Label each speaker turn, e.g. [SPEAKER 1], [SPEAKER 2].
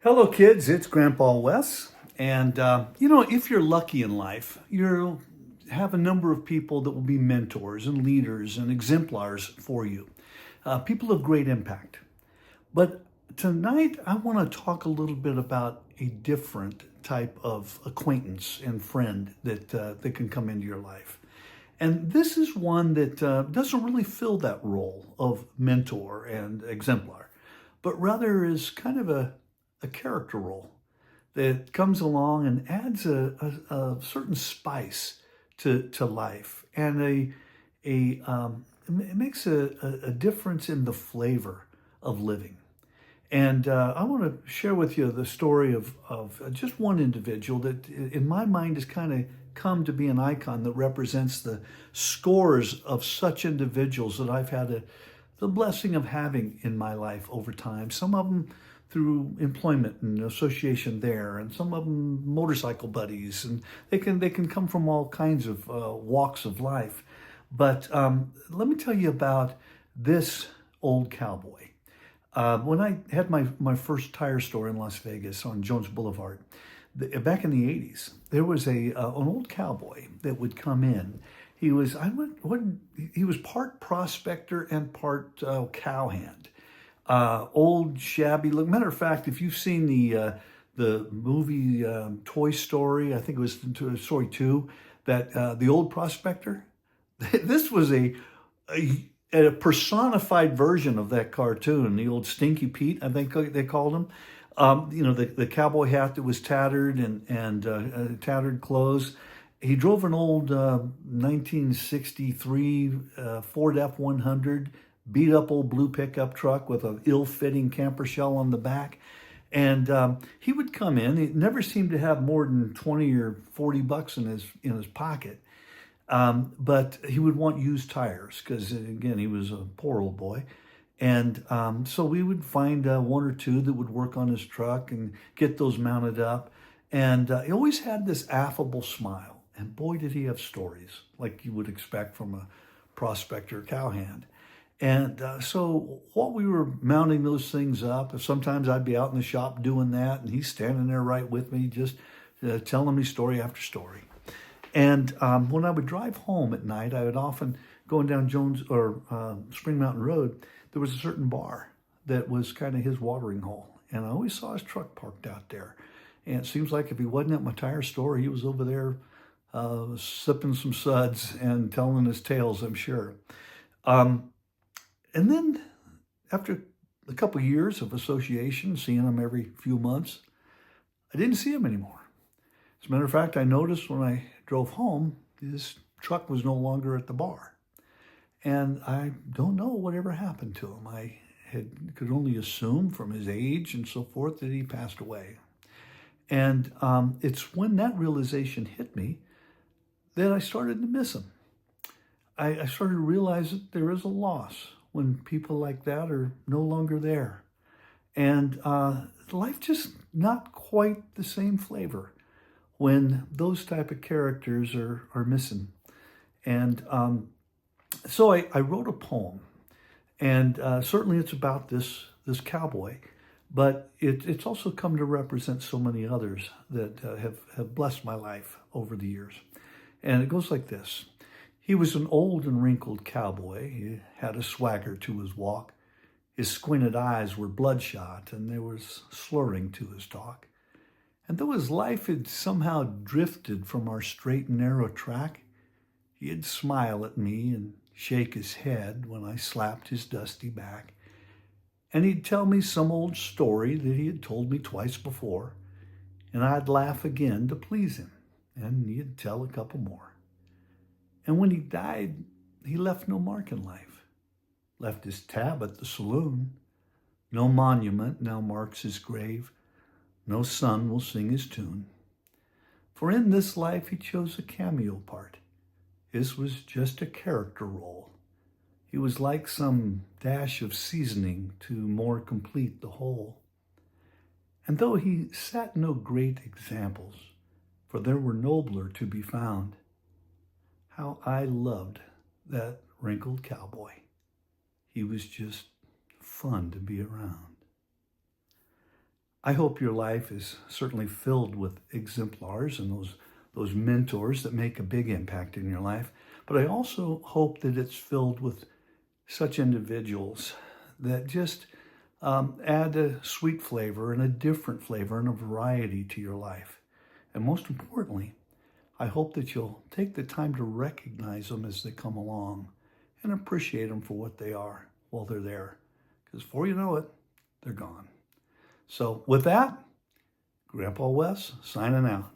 [SPEAKER 1] Hello, kids. It's Grandpa Wes. And, if you're lucky in life, you'll have a number of people that will be mentors and leaders and exemplars for you, people of great impact. But tonight, I want to talk a little bit about a different type of acquaintance and friend that can come into your life. And this is one that doesn't really fill that role of mentor and exemplar, but rather is kind of a character role that comes along and adds a certain spice to life and it makes a difference in the flavor of living. And I want to share with you the story of just one individual that, in my mind, has kind of come to be an icon that represents the scores of such individuals that I've had the blessing of having in my life over time. Some of them through employment and association there, and some of them motorcycle buddies, and they can come from all kinds of walks of life. But let me tell you about this old cowboy. When I had my first tire store in Las Vegas on Jones Boulevard, back in the 80s, there was an old cowboy that would come in. He was part prospector and part cowhand. Old shabby look. Matter of fact, if you've seen the movie Toy Story, I think it was Toy Story 2, that the old prospector, this was a personified version of that cartoon, the old Stinky Pete, I think they called him. The cowboy hat that was tattered and tattered clothes. He drove an old 1963 Ford F-100, beat up old blue pickup truck with an ill-fitting camper shell on the back. And he would come in. He never seemed to have more than 20 or 40 bucks in his pocket. But he would want used tires because, again, he was a poor old boy. And so we would find one or two that would work on his truck and get those mounted up. And he always had this affable smile. And boy, did he have stories like you would expect from a prospector cowhand. And so while we were mounting those things up, sometimes I'd be out in the shop doing that, and he's standing there right with me, just telling me story after story. And when I would drive home at night, I would often, going down Jones or Spring Mountain Road, there was a certain bar that was kind of his watering hole. And I always saw his truck parked out there. And it seems like if he wasn't at my tire store, he was over there sipping some suds and telling his tales, I'm sure. And then after a couple of years of association, seeing him every few months, I didn't see him anymore. As a matter of fact, I noticed when I drove home, his truck was no longer at the bar. And I don't know whatever happened to him. Could only assume from his age and so forth that he passed away. And it's when that realization hit me that I started to miss him. I started to realize that there is a loss when people like that are no longer there. And life just not quite the same flavor when those type of characters are missing. And so I wrote a poem, and certainly it's about this cowboy, but it's also come to represent so many others that have blessed my life over the years. And it goes like this. He was an old and wrinkled cowboy. He had a swagger to his walk. His squinted eyes were bloodshot, and there was slurring to his talk. And though his life had somehow drifted from our straight and narrow track, he'd smile at me and shake his head when I slapped his dusty back. And he'd tell me some old story that he had told me twice before, and I'd laugh again to please him, and he'd tell a couple more. And when he died, he left no mark in life. Left his tab at the saloon. No monument now marks his grave. No sun will sing his tune. For in this life he chose a cameo part. His was just a character role. He was like some dash of seasoning to more complete the whole. And though he set no great examples, for there were nobler to be found, how I loved that wrinkled cowboy. He was just fun to be around. I hope your life is certainly filled with exemplars and those mentors that make a big impact in your life. But I also hope that it's filled with such individuals that just add a sweet flavor and a different flavor and a variety to your life. And most importantly, I hope that you'll take the time to recognize them as they come along and appreciate them for what they are while they're there. Because before you know it, they're gone. So with that, Grandpa Wes signing out.